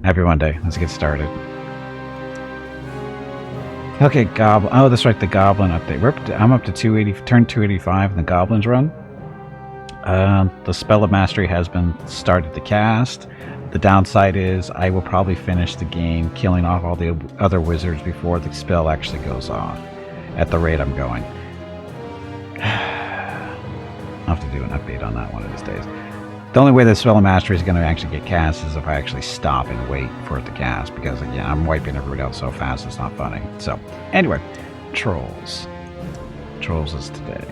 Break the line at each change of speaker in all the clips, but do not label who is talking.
Happy Monday. Let's get started. Okay, Goblin. Oh, that's right, the Goblin update. I'm up to 280, turn 285 in the Goblin's run. The Spell of Mastery has been started to cast. The downside is I will probably finish the game killing off all the other wizards before the spell actually goes off, at the rate I'm going. I'll have to do an update on that one of these days. The only way the Spell of Mastery is going to actually get cast is if I actually stop and wait for it to cast, because again, I'm wiping everybody out so fast it's not funny. So, anyway, Trolls. Trolls is today.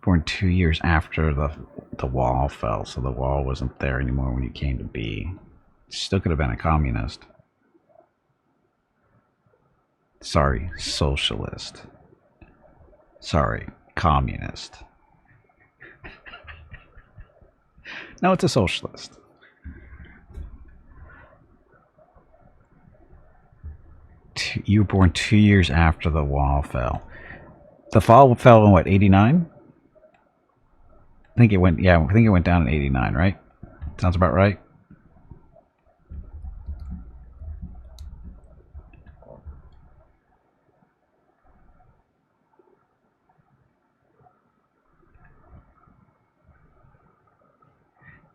Born 2 years after the wall fell, so the wall wasn't there anymore when you came to be. Still could have been a communist. Sorry, socialist. Sorry, communist. No, it's a socialist. You were born 2 years after the wall fell. The fall fell in what, 89? I think it went down in 89, right? Sounds about right.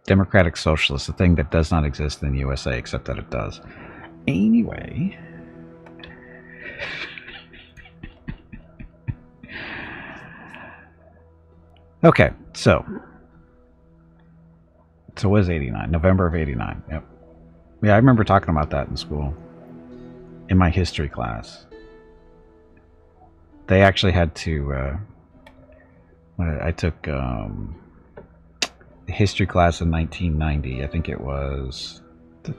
Democratic Socialist, a thing that does not exist in the USA, except that it does. Anyway. Okay, so it was 89, November of 89, yep. Yeah, I remember talking about that in school, in my history class. They actually had to, I took history class in 1990. I think it was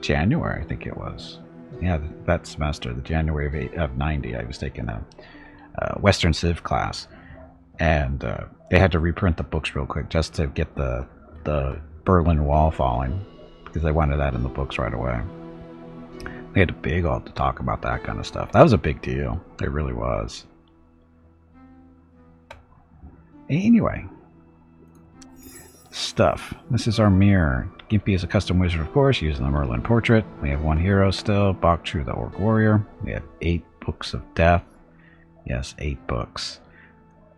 January. I think it was, yeah, that semester, the January of 90. I was taking a Western Civ class, and they had to reprint the books real quick just to get the Berlin Wall falling, because they wanted that in the books right away. They had a big old to talk about that kind of stuff. That was a big deal. It really was. Anyway. Stuff. This is our mirror. Gimpy is a custom wizard, of course, using the Merlin portrait. We have one hero still, Bokchu the Orc Warrior. We have 8 books of death. Yes, 8 books.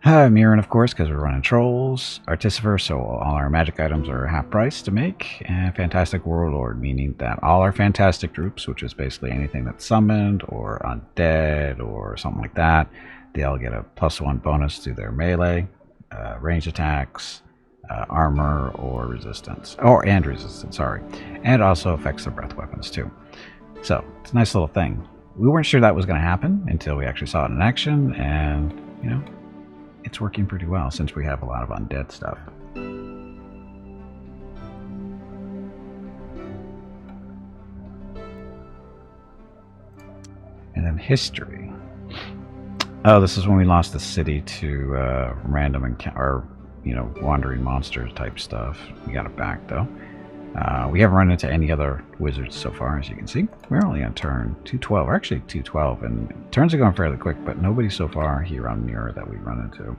Mirren, of course, because we're running Trolls. Artificer, so all our magic items are half price to make. And Fantastic Warlord, meaning that all our fantastic troops, which is basically anything that's summoned or undead or something like that, they all get a +1 bonus to their melee, range attacks, armor or resistance, and resistance, sorry, and it also affects the breath weapons too. So it's a nice little thing. We weren't sure that was going to happen until we actually saw it in action, and you know, it's working pretty well since we have a lot of undead stuff. And then history. Oh, this is when we lost the city to random encounter, wandering monsters type stuff. We got it back though. We haven't run into any other wizards so far, as you can see. We're only on turn 212, or actually 212, and turns are going fairly quick, but nobody so far here on Mirror that we've run into.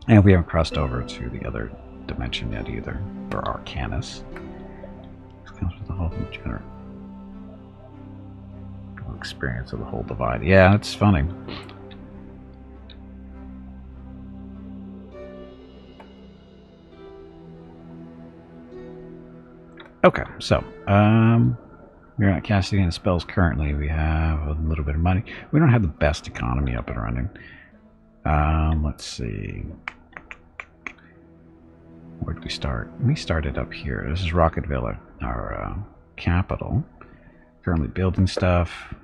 And we haven't crossed over to the other dimension yet either, for Arcanus. This comes with the whole general experience of the whole divide. Yeah, it's funny. Okay, so we're not casting any spells currently. We have a little bit of money. We don't have the best economy up and running. Let's see. Where did we start? We started up here. This is Rocket Villa, our capital. Currently building stuff.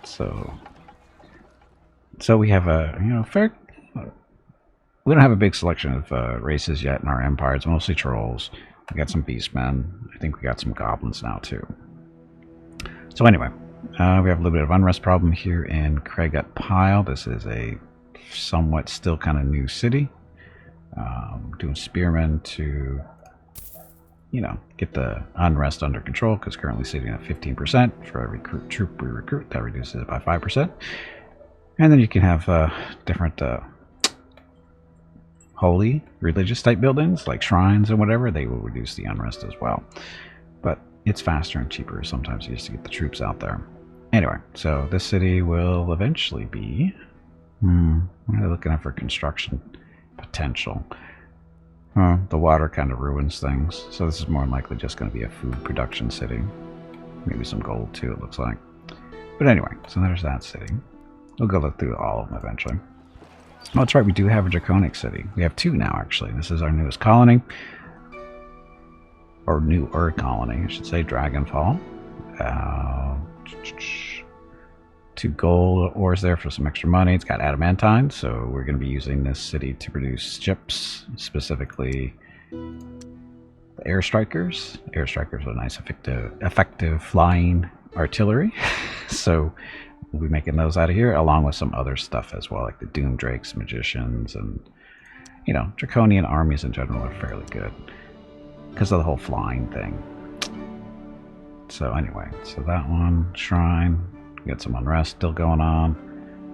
So we have a fair. We don't have a big selection of races yet in our empire. It's mostly trolls. We got some beastmen. I think we got some goblins now too. So anyway, we have a little bit of unrest problem here in Craigut Pile. This is a somewhat still kind of new city. Doing spearmen to, get the unrest under control, because currently sitting at 15% for every troop we recruit. That reduces it by 5%. And then you can have different holy religious type buildings like shrines and whatever, they will reduce the unrest as well. But it's faster and cheaper sometimes just to get the troops out there. Anyway, so this city will eventually be... I'm looking at for construction potential. The water kind of ruins things, so this is more than likely just going to be a food production city. Maybe some gold too, it looks like. But anyway, so there's that city. We'll go look through all of them eventually. Oh, that's right, we do have a draconic city. We have 2 now, actually. This is our newest colony. Or newer colony, I should say, Dragonfall. 2 gold ores there for some extra money. It's got adamantine, so we're going to be using this city to produce ships, specifically the air strikers. Air strikers are nice, effective flying artillery. So we'll be making those out of here, along with some other stuff as well, like the Doom Drakes, Magicians, and, you know, Draconian armies in general are fairly good because of the whole flying thing. So anyway, so that one, Shrine. We got some unrest still going on,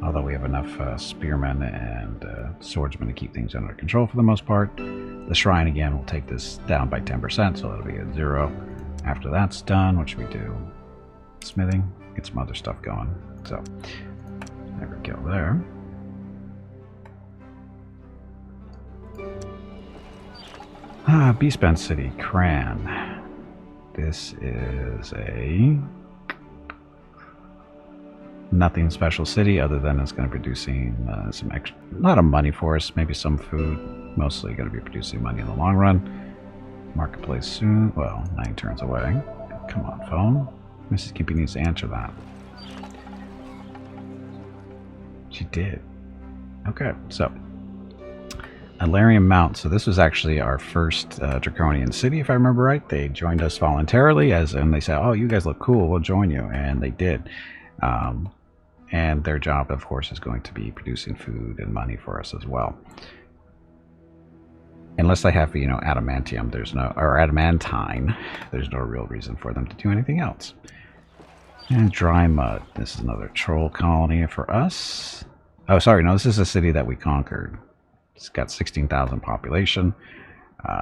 although we have enough spearmen and swordsmen to keep things under control for the most part. The shrine again will take this down by 10%, so it'll be at 0. After that's done, what should we do? Smithing, get some other stuff going. So there we go there. Beastbend City, Cran. This is a nothing special city other than it's going to be producing some extra, a lot of money for us, maybe some food, mostly going to be producing money in the long run. Marketplace soon. Well, 9 turns away. Come on, phone. Mrs. Gimpy needs to answer that. She did. Okay, so Alarium Mount. So this was actually our first Draconian city, if I remember right. They joined us voluntarily, as in they said, "Oh, you guys look cool, we'll join you," and they did. And their job, of course, is going to be producing food and money for us as well. Unless they have, you know, adamantium, or adamantine, there's no real reason for them to do anything else. And Dry Mud. This is another troll colony for us. Oh, sorry, no, this is a city that we conquered. It's got 16,000 population. What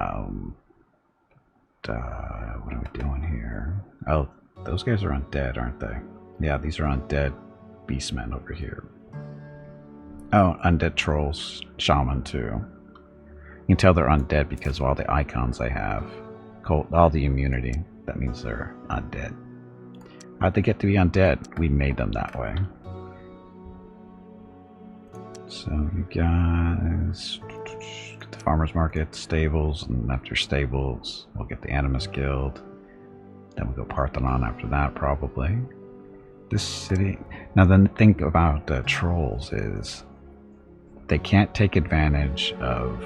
are we doing here? Oh, those guys are undead, aren't they? Yeah, these are undead beastmen over here. Oh, undead trolls, shaman too. You can tell they're undead because of all the icons they have. All the immunity. That means they're undead. How'd they get to be undead? We made them that way. So you guys get the farmer's market, stables, and after stables, we'll get the Animus Guild. Then we'll go Parthenon after that, probably. This city... Now the thing about trolls is they can't take advantage of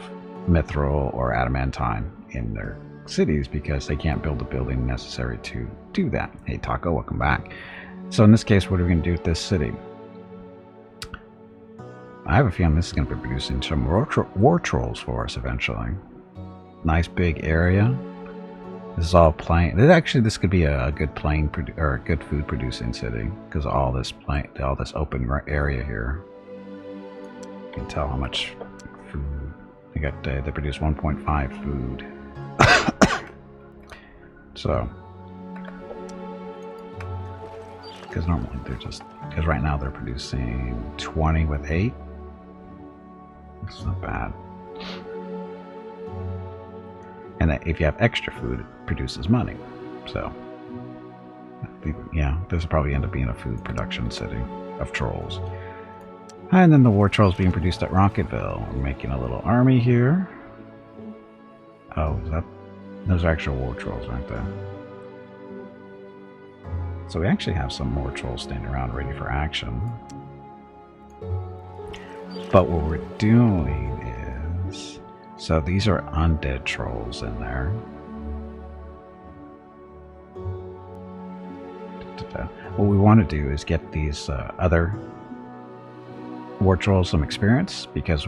mithril or adamantine in their cities because they can't build the building necessary to do that. Hey Taco, welcome back. So in this case, what are we going to do with this city? I have a feeling this is going to be producing some war trolls for us eventually. Nice big area. This is all plain. This could be a good plain or a good food producing city because all this open area here. You can tell how much food they produce 1.5 food. So, because normally because right now they're producing 20 with 8. It's not bad. And if you have extra food, it produces money. So, yeah, this will probably end up being a food production city of trolls. And then the war trolls being produced at Rocketville. We're making a little army here. Oh, those are actual war trolls, aren't they? So we actually have some more trolls standing around ready for action. But what we're doing is... So these are undead trolls in there. What we want to do is get these other war trolls some experience, because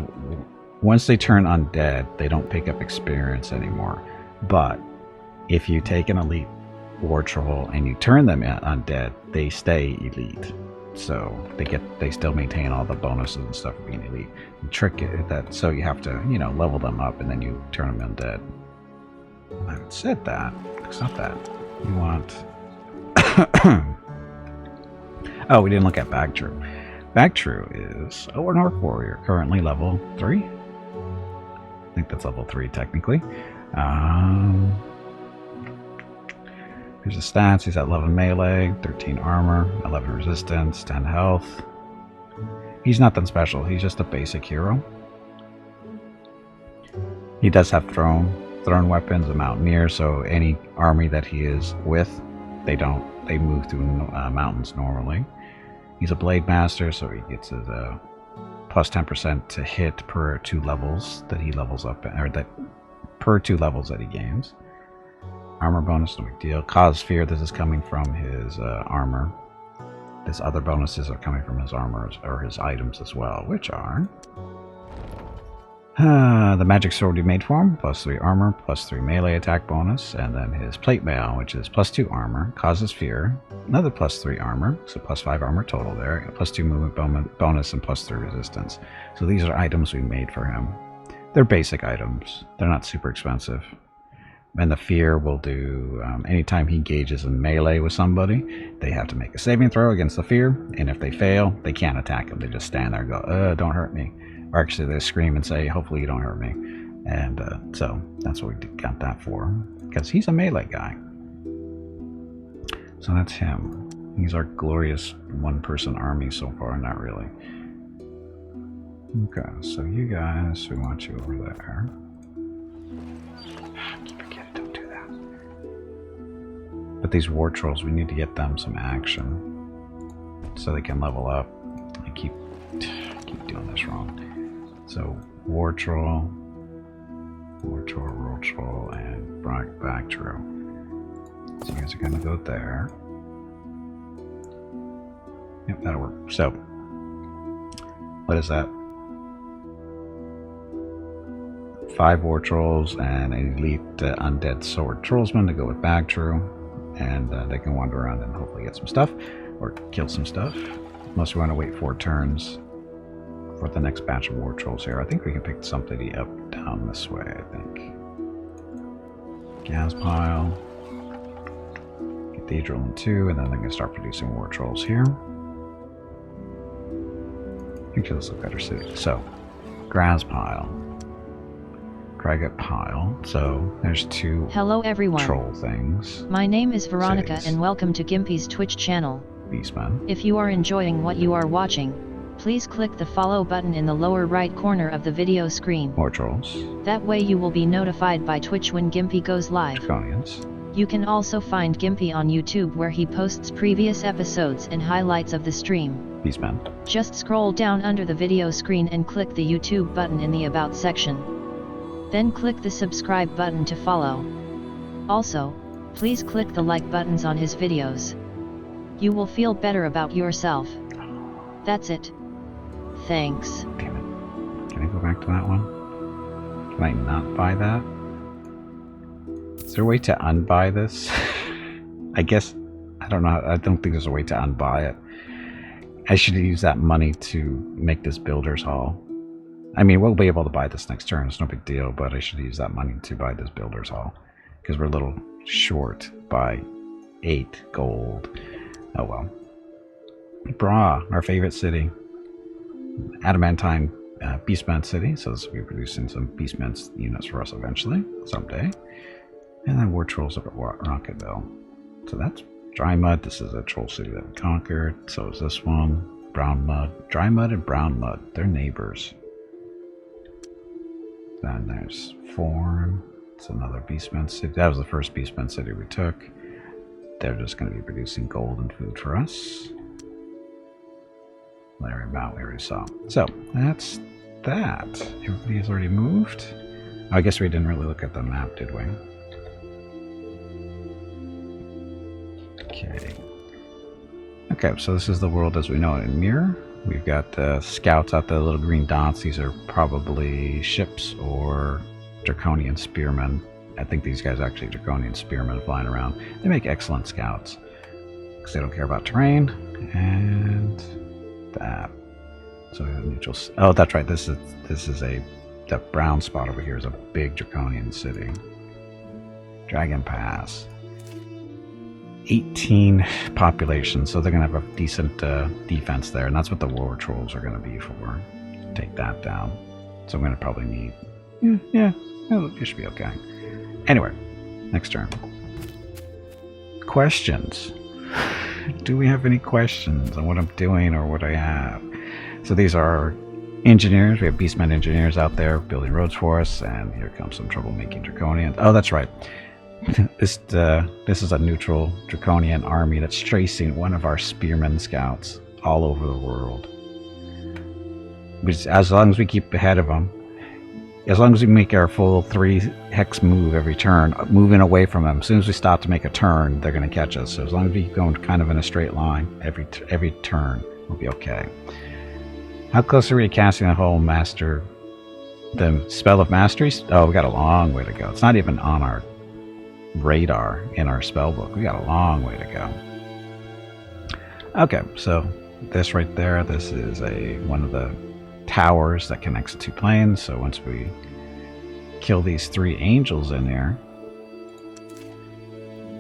once they turn undead, they don't pick up experience anymore. But if you take an elite war troll and you turn them undead, they stay elite. so they still maintain all the bonuses and stuff for being elite. The trick is that so you have to, you know, level them up and then you turn them undead. I haven't said that. It's not that. You want. Oh, we didn't look at Bagtrue. Bagtrue is an Orc Warrior, currently level 3. I think that's level 3 technically. Here's the stats. He's at 11 melee, 13 armor, 11 resistance, 10 health. He's nothing special. He's just a basic hero. He does have thrown weapons, a mountaineer, so any army that he is with, they move through mountains normally. He's a blade master, so he gets his plus 10% to hit per 2 levels that he levels up, or that per 2 levels that he gains. Armor bonus, no big deal. Cause fear, this is coming from his armor. His other bonuses are coming from his armor or his items as well, which are the magic sword you made for him, plus 3 armor, plus 3 melee attack bonus, and then his plate mail, which is plus 2 armor, causes fear, another plus 3 armor, so plus 5 armor total there, plus 2 movement bonus, and plus 3 resistance. So these are items we made for him. They're basic items. They're not super expensive. And the fear will do, anytime he engages in melee with somebody, they have to make a saving throw against the fear, and if they fail, they can't attack him. They just stand there and go, don't hurt me. Or actually, they scream and say, hopefully you don't hurt me. And so that's what we got that for, because he's a melee guy. So that's him. He's our glorious one-person army so far, not really. Okay, so you guys, we want you over there. Don't do that. But these war trolls, we need to get them some action so they can level up. I keep doing this wrong. So war troll, roll troll, and Bagtrue. So you guys are gonna go there. Yep, that'll work. So what is that? 5 war trolls and an elite undead sword trollsman to go with Bagtrue, and they can wander around and hopefully get some stuff or kill some stuff. Unless we want to wait 4 turns for the next batch of war trolls here. I think we can pick somebody up down this way, I think. Gas pile, cathedral in 2, and then they can start producing war trolls here. Actually, this looks better suited. So, grass pile. Craggot pile. So there's 2
Hello everyone.
Troll things.
My name is Veronica and welcome to Gimpy's Twitch channel.
Beastman.
If you are enjoying what you are watching, please click the follow button in the lower right corner of the video screen.
More trolls.
That way you will be notified by Twitch when Gimpy goes live.
Draconians.
You can also find Gimpy on YouTube where he posts previous episodes and highlights of the stream.
Beastman.
Just scroll down under the video screen and click the YouTube button in the About section. Then click the subscribe button to follow. Also, please click the like buttons on his videos. You will feel better about yourself. That's it. Thanks.
Damn it. Can I go back to that one? Can I not buy that? Is there a way to unbuy this? I guess, I don't know. I don't think there's a way to unbuy it. I should use that money to make this builder's hall. I mean, we'll be able to buy this next turn. It's no big deal, but I should use that money to buy this builder's hall. Because we're a little short by 8 gold. Oh well. Bra, our favorite city. Adamantine Beastman City. So this will be producing some Beastman units for us eventually, someday. And then War Trolls up at Rocketville. So that's Dry Mud. This is a troll city that we conquered. So is this one. Brown Mud. Dry Mud and Brown Mud. They're neighbors. Then there's Form. It's another Beastman City. That was the first Beastman City we took. They're just going to be producing gold and food for us. Larry Mount we already saw. So, that's that. Everybody has already moved. I guess we didn't really look at the map, did we? Okay. Okay, so this is the world as we know it in Mirror. We've got scouts out there, little green dots. These are probably ships or Draconian spearmen. I think these guys are actually Draconian spearmen flying around. They make excellent scouts because they don't care about terrain And that. So we have neutral. Oh, that's right. This is a that brown spot over here is a big draconian city. Dragon Pass. 18 population, so they're gonna have a decent defense there, and that's what the war trolls are gonna be for. Take that down. So I'm gonna probably need. Yeah, it should be okay. Anyway, next turn. Questions. Do we have any questions on what I'm doing or what I have? So these are engineers. We have Beastmen engineers out there building roads for us, and here comes some troublemaking Draconians. Oh, that's right. This is a neutral Draconian army that's chasing one of our Spearman scouts all over the world. Which, as long as we keep ahead of them, as long as we make our full 3 hex move every turn, moving away from them, as soon as we stop to make a turn, they're going to catch us. So as long as we go kind of in a straight line every turn, we'll be okay. How close are we to casting the whole the spell of mastery? Oh, we got a long way to go. It's not even on our radar in our spell book. We got a long way to go. Okay, so this right there, this is one of the towers that connects the 2 planes. So once we kill these 3 angels in here,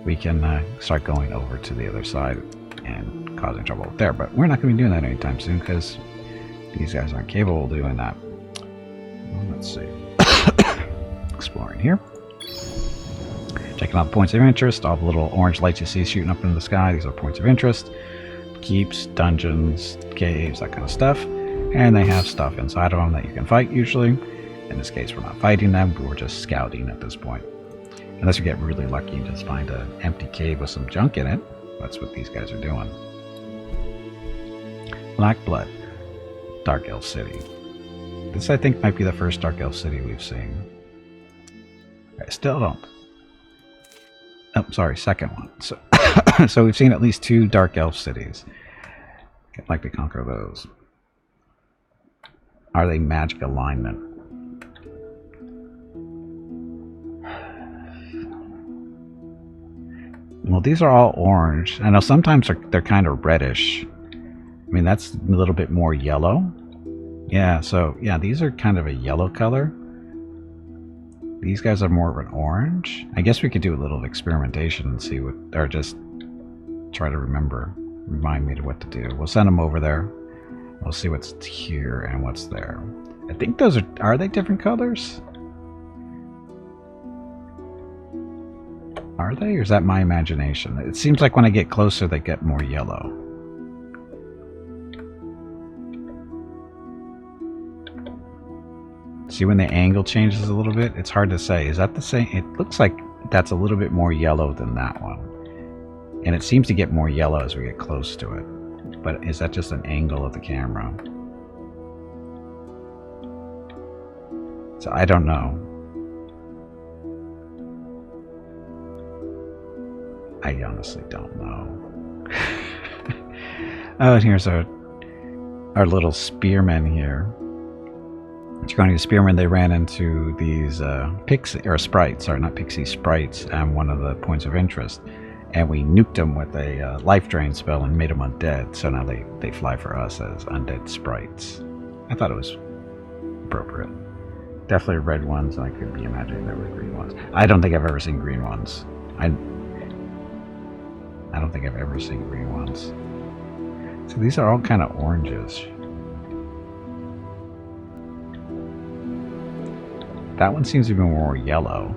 we can start going over to the other side and causing trouble there. But we're not going to be doing that anytime soon because these guys aren't capable of doing that. Well, let's see. Exploring here. Checking out the points of interest. All the little orange lights you see shooting up into the sky, these are points of interest. Keeps, dungeons, caves, that kind of stuff. And they have stuff inside of them that you can fight usually. In this case, we're not fighting them, we're just scouting at this point. Unless we get really lucky and just find an empty cave with some junk in it. That's what these guys are doing. Black Blood. Dark Elf City. This, I think, might be the first Dark Elf City we've seen. I still don't. Oh, sorry, second one. So, so we've seen at least 2 Dark Elf cities. I'd like to conquer those. Are they magic alignment? Well, these are all orange. I know sometimes they're kind of reddish. I mean, that's a little bit more yellow. Yeah, so, yeah, these are kind of a yellow color. These guys are more of an orange. I guess we could do a little experimentation and see what, or just try to remind me to what to do. We'll send them over there. We'll see what's here and what's there. I think those are they different colors? Are they, or is that my imagination? It seems like when I get closer, they get more yellow. See when the angle changes a little bit? It's hard to say. Is that the same? It looks like that's a little bit more yellow than that one. And it seems to get more yellow as we get close to it. But is that just an angle of the camera? So I don't know. I honestly don't know. Oh, and here's our little spearmen here. Draconian spearmen, they ran into these pixie or sprites, or not pixie, sprites, and one of the points of interest, and we nuked them with a life drain spell and made them undead. So now they fly for us as undead sprites. I thought it was appropriate. Definitely red ones, and I could be imagining there were green ones. I don't think I've ever seen green ones. I don't think I've ever seen green ones. So these are all kind of oranges. That one seems to be more yellow.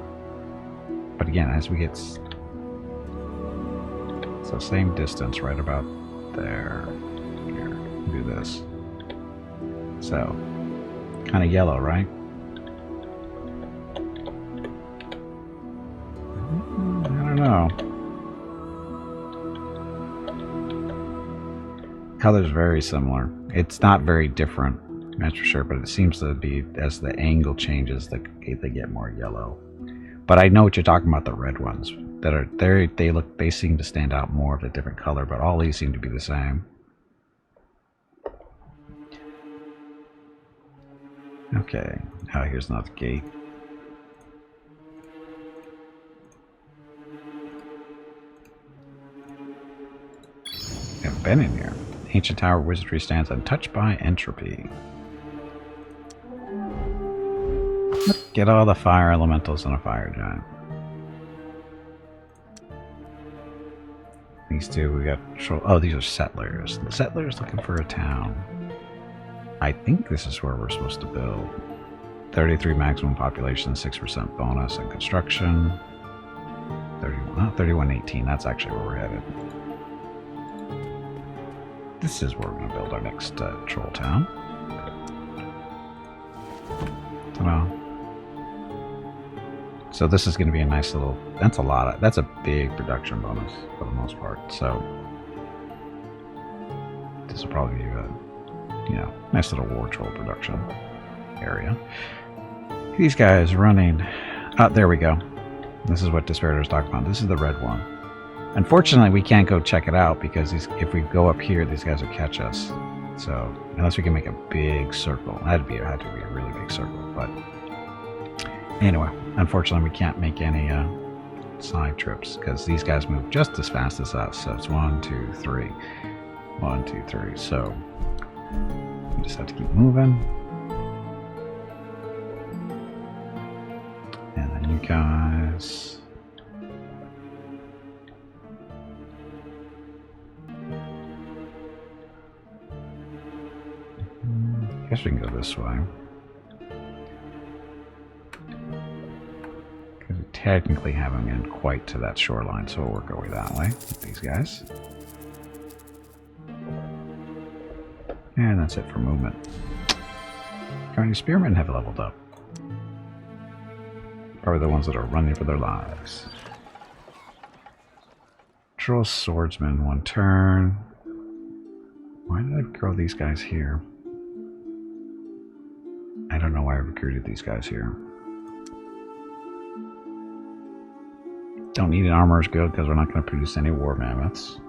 But again, as we get... So same distance, right about there. Here, do this. So, kind of yellow, right? I don't know. Color's very similar. It's not very different. That's for sure, but it seems to be as the angle changes, they get more yellow. But I know what you're talking about, the red ones that are there. They seem to stand out more of a different color, but all these seem to be the same. Okay, oh, here's another gate. been in here. Ancient tower wizardry stands untouched by entropy. Get all the fire elementals and a fire giant. These two, we got... Oh, these are settlers. The settlers looking for a town. I think this is where we're supposed to build. 33 maximum population, 6% bonus and construction. 3118, that's actually where we're headed. This is where we're going to build our next troll town. So this is going to be a nice little... That's a lot of... That's a big production bonus for the most part. So this will probably be a, you know, nice little war troll production area. These guys running... there we go. This is what Disparator's talking about. This is the red one. Unfortunately, we can't go check it out because if we go up here, these guys will catch us. So unless we can make a big circle, it had to be a really big circle. But anyway, unfortunately, we can't make any side trips because these guys move just as fast as us. So it's 1, 2, 3, 1, 2, 3. So we just have to keep moving. And then you guys. I guess we can go this way. Because we technically haven't been quite to that shoreline, so we'll work our way that way with these guys. And that's it for movement. Currently, spearmen have leveled up. Probably the ones that are running for their lives. Troll swordsman, 1 turn. Why did I grow these guys here? I don't know why I recruited these guys here. Don't need an armorer's guild because we're not going to produce any war mammoths.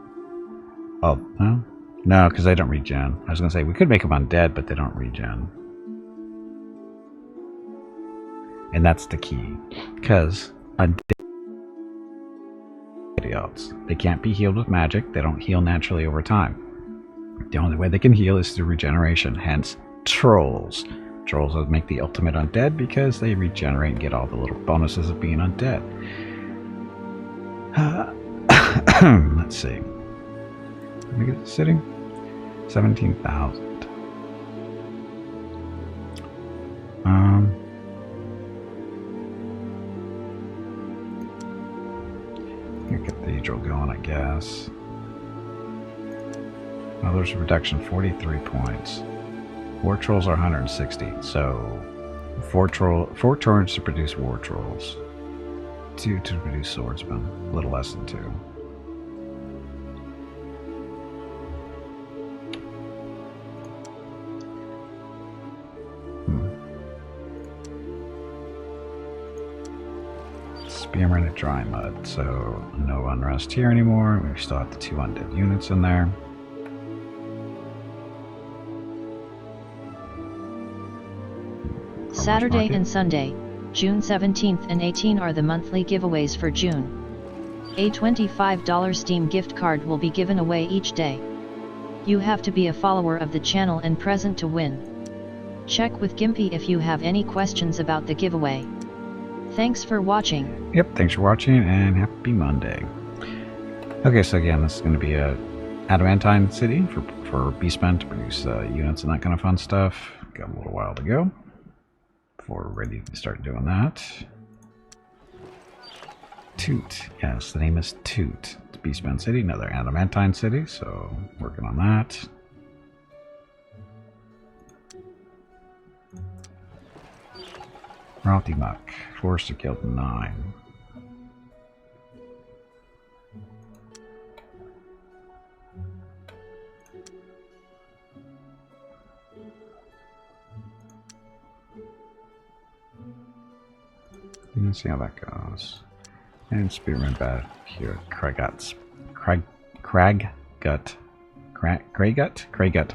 Oh, no? No, because they don't regen. I was going to say, we could make them undead, but they don't regen. And that's the key. Because undead else. They can't be healed with magic. They don't heal naturally over time. The only way they can heal is through regeneration. Hence, trolls. Trolls make the ultimate undead because they regenerate and get all the little bonuses of being undead. Let's see. Let me get the city. 17,000. Get cathedral going, I guess. Oh, there's a reduction, 43 points. 4 trolls are 160, so 4 turns to produce war trolls, 2 to produce swordsmen, a little less than 2. Spearmen at dry mud, so no unrest here anymore. We still have the 2 undead units in there.
Saturday and Sunday, June 17th and 18 are the monthly giveaways for June. A $25 Steam gift card will be given away each day. You have to be a follower of the channel and present to win. Check with Gimpy if you have any questions about the giveaway. Thanks for watching.
Yep, thanks for watching and happy Monday. Okay, so again, this is going to be a adamantine city for beastmen to produce units and that kind of fun stuff. Got a little while to go before we're ready to start doing that. Toot. Yes, the name is Toot. It's Beastman City, another adamantine city, so working on that. Ralty Muck. Forester killed 9. Let's see how that goes. And Spearman back here. Craggut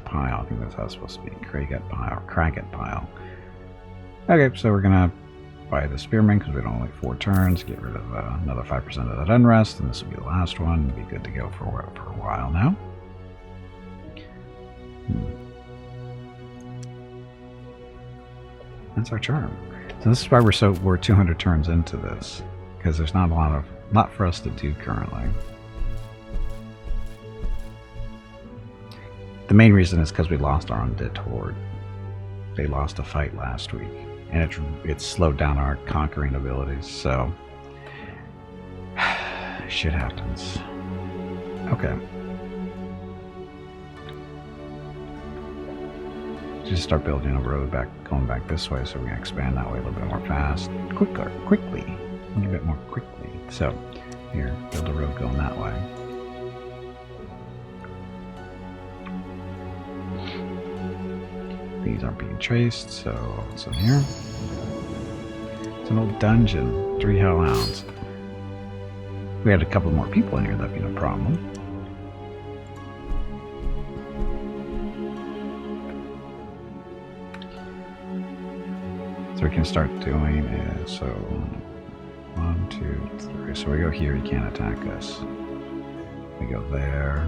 Pile. I think that's how it's supposed to be. Craggut Pile. Okay, so we're gonna buy the Spearman because we don't only 4 turns. Get rid of another 5% of that unrest, and this will be the last one. Be good to go for a while now. That's our charm. So this is why we're 200 turns into this, because there's not a lot for us to do currently. The main reason is because we lost our Undead Horde. They lost a fight last week, and it slowed down our conquering abilities, so shit happens. Okay. Just start building a road going back this way, so we can expand that way a little bit more quickly, a little bit more quickly. So, here, build a road going that way. These aren't being traced, so what's in here? It's an old dungeon, 3 hellhounds. If we had a couple more people in here, that'd be no problem. So we can start doing it. So 1, 2, 3. So we go here, he can't attack us. We go there.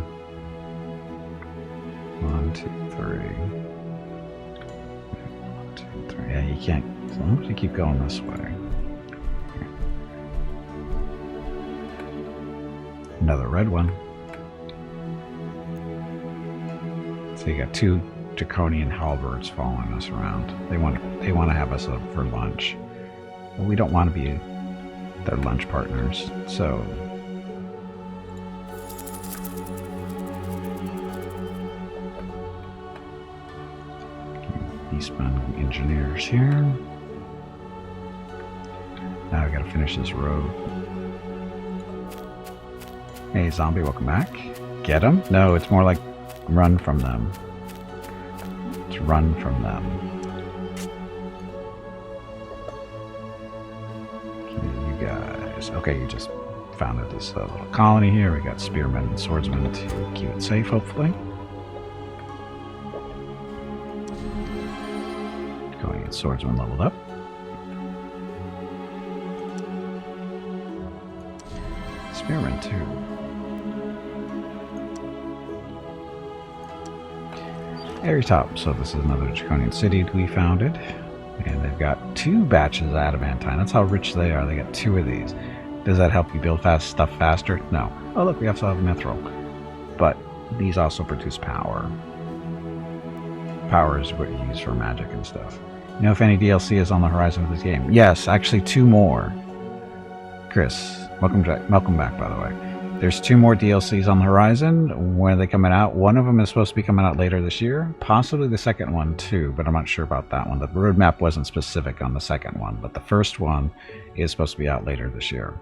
1, 2, 3. 1, 2, 3. Yeah, you can't. As long as you keep going this way. Another red one. So you got 2 draconian halberds following us around. They want to have us up for lunch. But we don't want to be their lunch partners. So Eastman engineers here. Now we gotta finish this road. Hey zombie, welcome back. Get him? No, it's more like run from them. It's run from them. Okay, you guys. Okay, you just founded this little colony here. We got spearmen and swordsmen to keep it safe, hopefully. Going to get swordsman leveled up. Spearmen too. Airy Top. So this is another draconian city we founded, and they've got 2 batches of adamantine. That's how rich they are. They got 2 of these. Does that help you build stuff faster? No. Oh look, we also have mithril. But these also produce power. Power is what you use for magic and stuff. You know if any DLC is on the horizon of this game? Yes, actually 2 more. Chris, welcome back, by the way. There's 2 more DLCs on the horizon. When are they coming out? One of them is supposed to be coming out later this year. Possibly the second one too, but I'm not sure about that one. The roadmap wasn't specific on the second one, but the first one is supposed to be out later this year.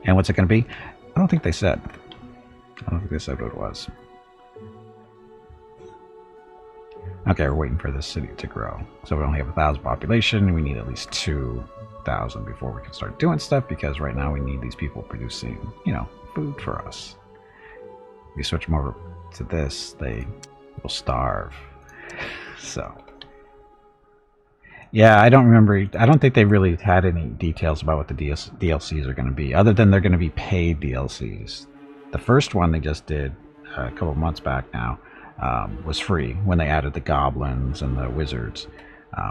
And what's it going to be? I don't think they said. I don't think they said what it was. Okay, we're waiting for this city to grow. So we only have 1,000 population. We need at least 2,000 before we can start doing stuff, because right now we need these people producing, food for us. If we switch them over to this, they will starve. So, yeah, I don't remember. I don't think they really had any details about what the DLCs are going to be, other than they're going to be paid DLCs. The first one they just did a couple months back now was free when they added the goblins and the wizards.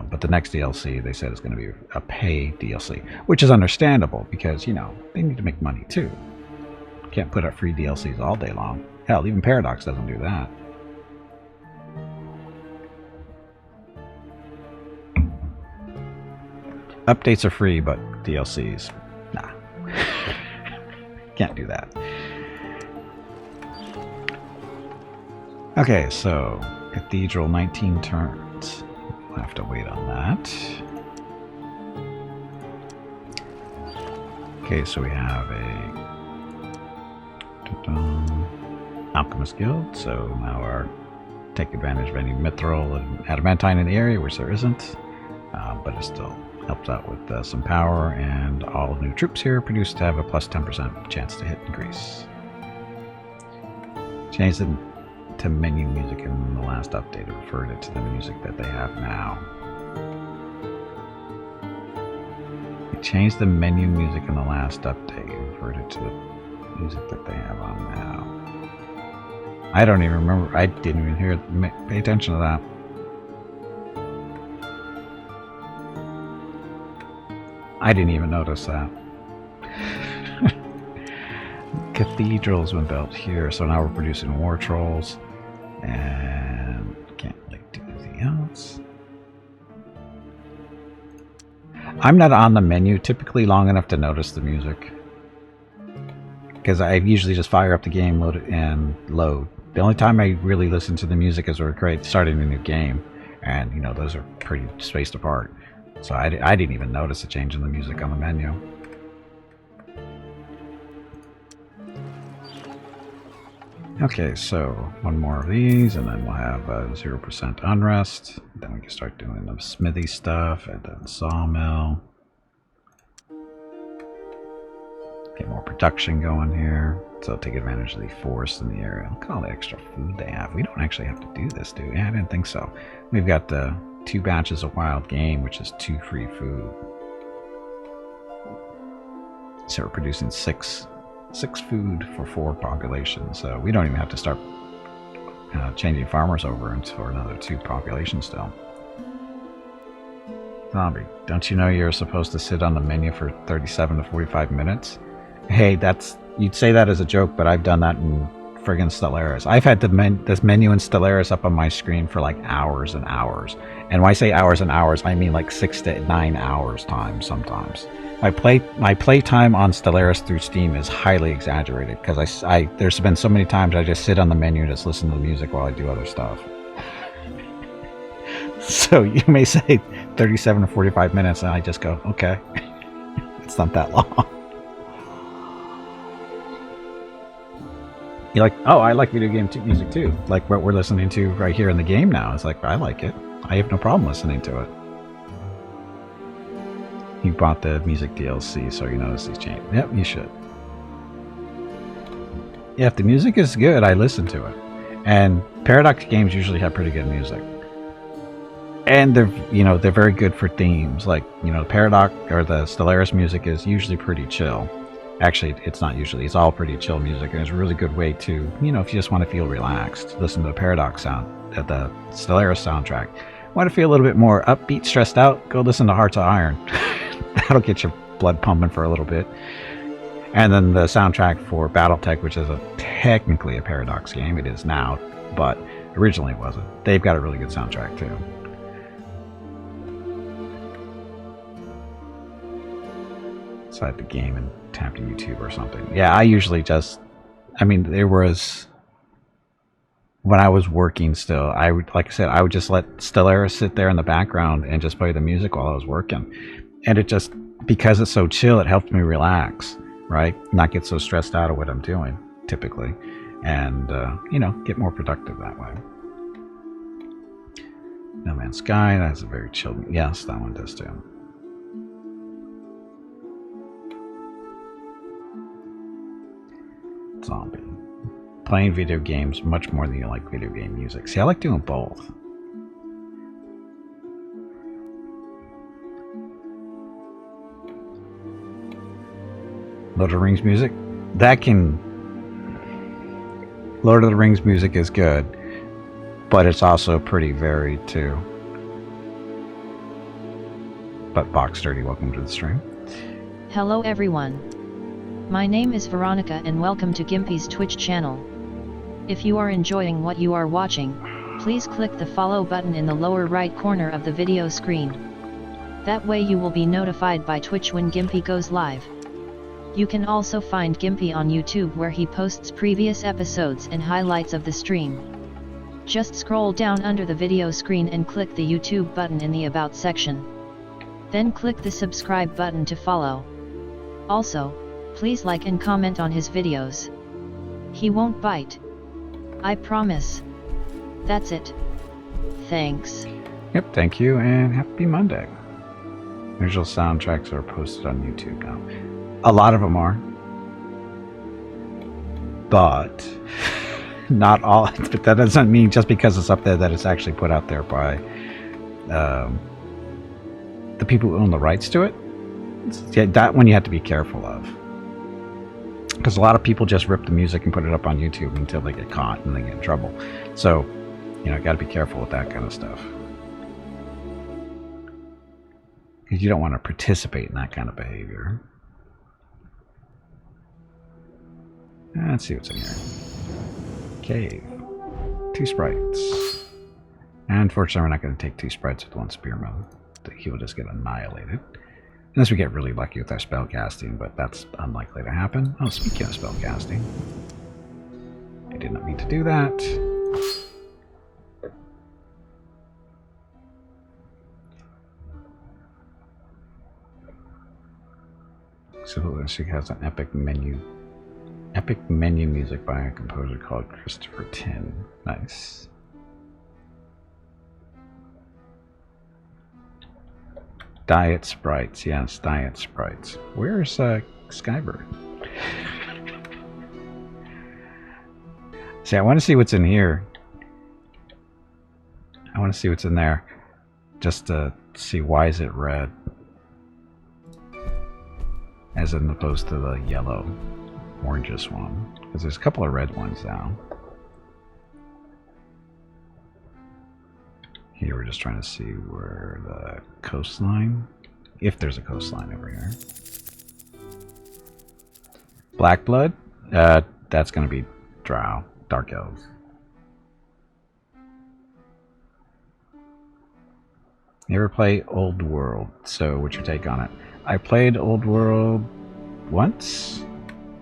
But the next DLC, they said, is going to be a pay DLC, which is understandable because, they need to make money too. Can't put up free DLCs all day long. Hell, even Paradox doesn't do that. Updates are free, but DLCs, nah. Can't do that. Okay, so Cathedral, 19 turns. We'll have to wait on that. Okay, so we have a Alchemist Guild. So now our take advantage of any mithril and adamantine in the area, which there isn't, but it still helps out with some power. And all new troops here produced to have a plus 10% chance to hit increase. Change the to menu music in the last update. It referred it to the music that they have now. They changed the menu music in the last update. It referred it to the music that they have on now. I don't even remember. I didn't even pay attention to that. I didn't even notice that. Cathedral's been built here, so now we're producing war trolls. And can't really do anything else. I'm not on the menu typically long enough to notice the music. Because I usually just fire up the game, load it, and load. The only time I really listen to the music is we're starting a new game. And, you know, those are pretty spaced apart. So I didn't even notice a change in the music on the menu. Okay, so one more of these, and then we'll have 0% unrest. Then we can start doing the smithy stuff, and then sawmill. Get more production going here. So take advantage of the forest in the area. Look at all the extra food they have. We don't actually have to do this, do we? I didn't think so. We've got 2 batches of wild game, which is 2 free food. So we're producing 6 food for 4 populations. So we don't even have to start changing farmers over for another 2 populations still. Zombie, don't you know you're supposed to sit on the menu for 37 to 45 minutes? Hey, you'd say that as a joke, but I've done that in friggin' Stellaris. I've had this menu in Stellaris up on my screen for like hours and hours. And when I say hours and hours, I mean like 6 to 9 hours time sometimes. My play time on Stellaris through Steam is highly exaggerated because there's been so many times I just sit on the menu and just listen to the music while I do other stuff. So you may say 37 to 45 minutes and I just go, okay. It's not that long. You're like, oh, I like video game music too. Like what we're listening to right here in the game now. It's like, I like it. I have no problem listening to it. You bought the music DLC, so you notice these changes. Yep, you should. Yeah, if the music is good, I listen to it. And Paradox games usually have pretty good music. And they're very good for themes. Like, Paradox or the Stellaris music is usually pretty chill. Actually, it's not usually. It's all pretty chill music, and it's a really good way to, if you just want to feel relaxed, listen to the Paradox sound, the Stellaris soundtrack. Want to feel a little bit more upbeat, stressed out? Go listen to Hearts of Iron. That'll get your blood pumping for a little bit. And then the soundtrack for BattleTech, which is technically a Paradox game. It is now, but originally it wasn't. They've got a really good soundtrack too. Inside the game and tap to YouTube or something. Yeah, I usually just, there was, when I was working still, I would just let Stellaris sit there in the background and just play the music while I was working. And it just, because it's so chill, it helped me relax, right? Not get so stressed out of what I'm doing, typically. And, get more productive that way. No Man's Sky, that's a very chill, yes, that one does too. Zombie. Playing video games much more than you like video game music. See, I like doing both. Lord of the Rings music? Lord of the Rings music is good, but it's also pretty varied too. But Box Dirty, welcome to the stream.
Hello everyone. My name is Veronica and welcome to Gimpy's Twitch channel. If you are enjoying what you are watching, please click the follow button in the lower right corner of the video screen. That way you will be notified by Twitch when Gimpy goes live. You can also find Gimpy on YouTube where he posts previous episodes and highlights of the stream. Just scroll down under the video screen and click the YouTube button in the About section. Then click the subscribe button to follow. Also, please like and comment on his videos. He won't bite. I promise. That's it. Thanks.
Yep, thank you, and happy Monday. Visual soundtracks are posted on YouTube now. A lot of them are. But not all. But that doesn't mean just because it's up there that it's actually put out there by the people who own the rights to it. Yeah, that one you have to be careful of. Because a lot of people just rip the music and put it up on YouTube until they get caught and they get in trouble. So, got to be careful with that kind of stuff. Because you don't want to participate in that kind of behavior. Let's see what's in here. Cave. 2 sprites. Unfortunately, we're not going to take 2 sprites with 1 spearman. He will just get annihilated. Unless we get really lucky with our spell casting, but that's unlikely to happen. Oh, speaking of spell casting. I did not mean to do that. So she has an epic menu music by a composer called Christopher Tin. Nice. Diet sprites, yes, diet sprites. Where's Skybird? See, I want to see what's in here. I want to see what's in there, just to see why is it red, as opposed to the yellow, orangish one. Because there's a couple of red ones now. Here we're just trying to see where the coastline, if there's a coastline over here. Black blood, that's going to be drow, dark elves. You ever play Old World? So what's your take on it? I played Old World once,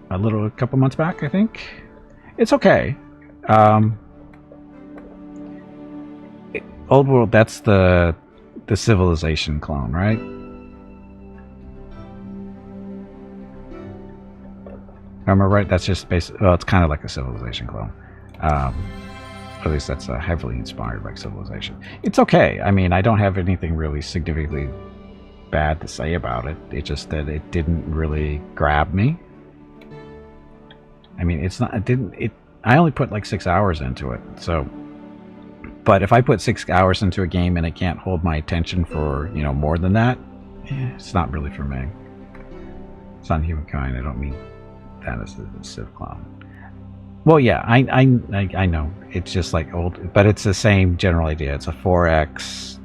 a couple months back, I think. It's okay. Old World, that's the Civilization clone, right? Remember, right? That's just basically, well, it's kind of like a Civilization clone. At least that's heavily inspired by Civilization. It's okay. I mean, I don't have anything really significantly bad to say about it. It's just that it didn't really grab me. I mean, it's not. It didn't. It. I only put like 6 hours into it, so. But if I put 6 hours into a game and it can't hold my attention for, you know, more than that, it's not really for me. It's not humankind. I don't mean that as a Civ clone. Well, yeah, I know. It's just like old, but it's the same general idea. It's a 4X,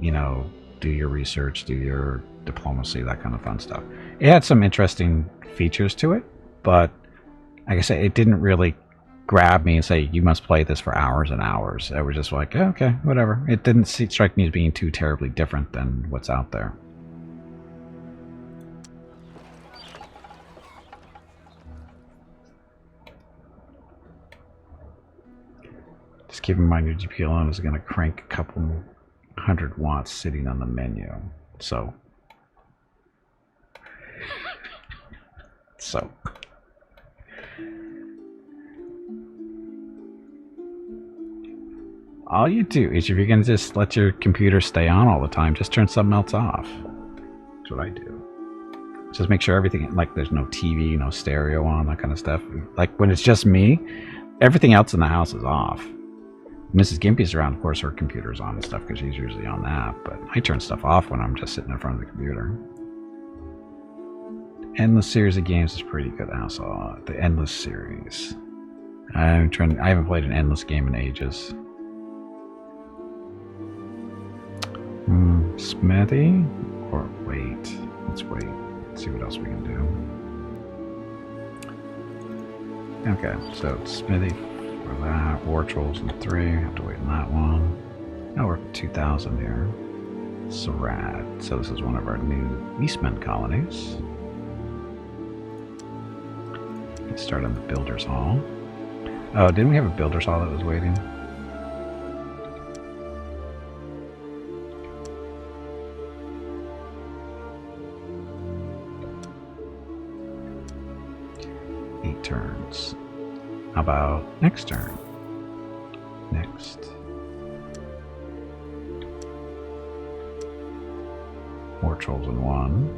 you know, do your research, do your diplomacy, that kind of fun stuff. It had some interesting features to it, but like I said, it didn't really grab me and say, you must play this for hours and hours. I was just like, oh, okay, whatever. It didn't strike me as being too terribly different than what's out there. Just keep in mind your GPU alone is going to crank a couple 100 watts sitting on the menu. So all you do is, if you're going to just let your computer stay on all the time, just turn something else off. That's what I do. Just make sure everything, like there's no TV, no stereo on, that kind of stuff. Like when it's just me, everything else in the house is off. Mrs. Gimpy's around, of course, her computer's on and stuff because she's usually on that, but I turn stuff off when I'm just sitting in front of the computer. Endless series of games is pretty good. Also, the Endless series. I haven't played an Endless game in ages. Smithy? Or wait. Let's wait. Let's see what else we can do. Okay, so Smithy for that. War Trolls in 3. Have to wait on that one. Now we're at 2,000 here. Sarad. So this is one of our new Eastman colonies. Let's start on the Builder's Hall. Oh, didn't we have a Builder's Hall that was waiting? Turns. How about next turn? Next. More trolls in 1.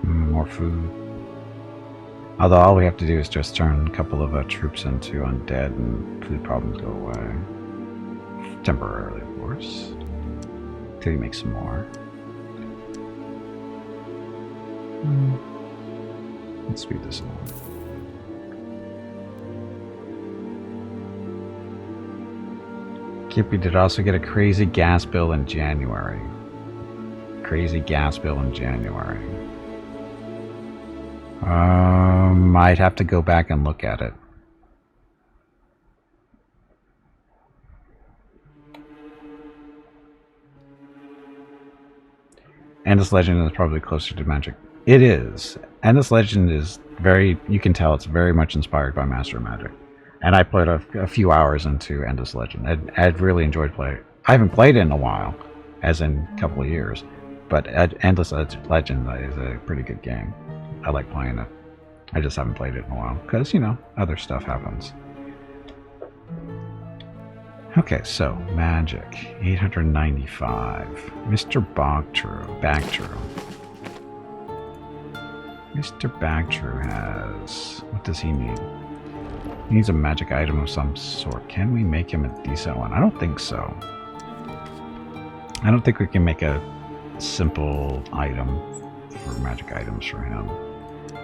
More food. Although all we have to do is just turn a couple of troops into undead and food problems go away. Temporarily, of course. Till you make some more. Let's speed this along. Gimpy did also get a crazy gas bill in January. Crazy gas bill in January. I'd have to go back and look at it. Endless Legend is probably closer to Magic. It is. Endless Legend is very, you can tell it's very much inspired by Master of Magic. And I played a few hours into Endless Legend. I'd really enjoyed playing it. I haven't played it in a while, as in a couple of years. But Endless Legend is a pretty good game. I like playing it. I just haven't played it in a while. Because, you know, other stuff happens. Okay, so Magic 895. Mr. Bagtrue. Mr. Bagtrue has... what does he need? He needs a magic item of some sort. Can we make him a decent one? I don't think so. I don't think we can make a simple item for magic items for him.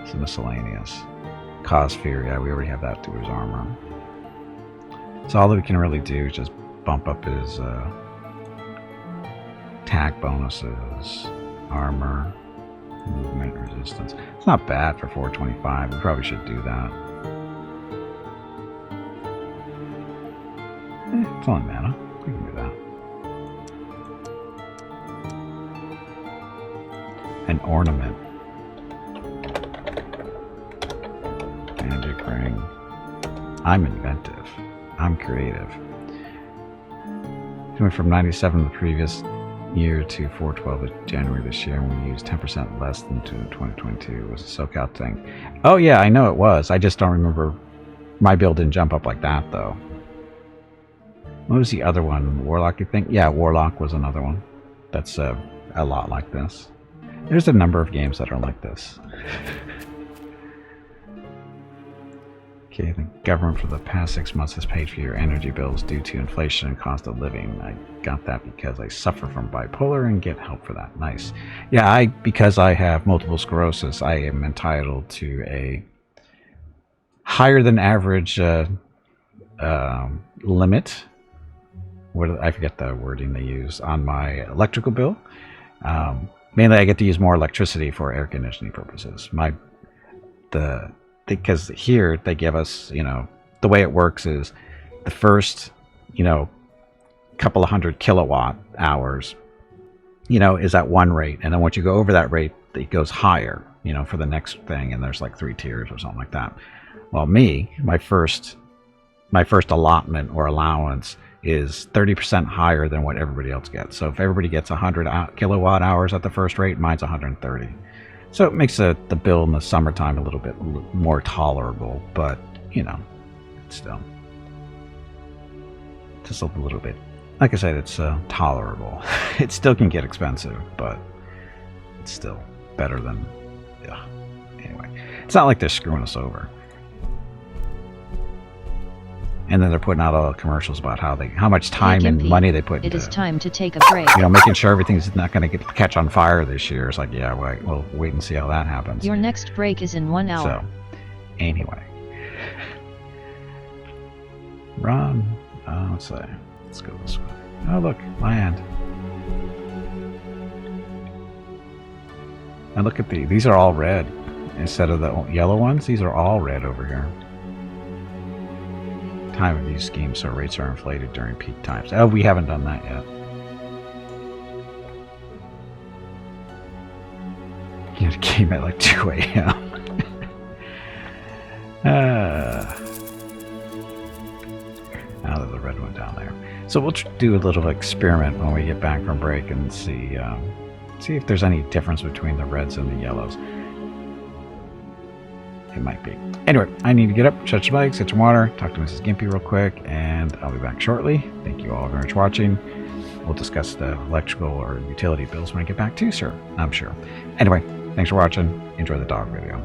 It's miscellaneous. Cause fear, yeah, we already have that to his armor. So all that we can really do is just bump up his attack bonuses, armor, movement, resistance. It's not bad for 425. We probably should do that. It's only mana. We can do that. An ornament. Magic ring. I'm inventive. I'm creative. Went from 97 the previous year to 412 in January this year, and we used 10% less than 2022. It was a SoCal thing. Oh yeah, I know it was. I just don't remember. My build didn't jump up like that though. What was the other one? Warlock, you think? Yeah, Warlock was another one. That's a lot like this. There's a number of games that are like this. Okay, the government for the past 6 months has paid for your energy bills due to inflation and cost of living. I got that because I suffer from bipolar and get help for that. Nice. Yeah, because I have multiple sclerosis, I am entitled to a higher than average limit. I forget the wording they use on my electrical bill. Mainly, I get to use more electricity for air conditioning purposes. Because here they give us, you know, the way it works is the first, you know, couple of 100 kilowatt hours, you know, is at one rate, and then once you go over that rate, it goes higher, you know, for the next thing, and there's like 3 tiers or something like that. Well, my first allotment or allowance is 30% higher than what everybody else gets. So if everybody gets 100 kilowatt hours at the first rate, mine's 130. So it makes the bill in the summertime a little bit more tolerable, but, you know, still. Just a little bit. Like I said, it's tolerable. It still can get expensive, but it's still better than... yeah. Anyway, it's not like they're screwing us over. And then they're putting out all the commercials about how much time and money they put into it.
It is time to take a break.
You know, making sure everything's not going to catch on fire this year. It's like, yeah, we'll wait and see how that happens.
Your next break is in 1 hour.
So, anyway. Run. Let's see. Let's go this way. Oh, look. Land. And look at these. These are all red. Instead of the yellow ones, these are all red over here. Time of use schemes, so rates are inflated during peak times. Oh, we haven't done that yet. It came at like 2 a.m. Now there's a red one down there. So we'll do a little experiment when we get back from break and see if there's any difference between the reds and the yellows. It might be. Anyway, I need to get up, stretch your legs, get some water, talk to Mrs. Gimpy real quick, and I'll be back shortly. Thank you all very much for watching. We'll discuss the electrical or utility bills when I get back too, sir. I'm sure. Anyway, thanks for watching. Enjoy the dog video.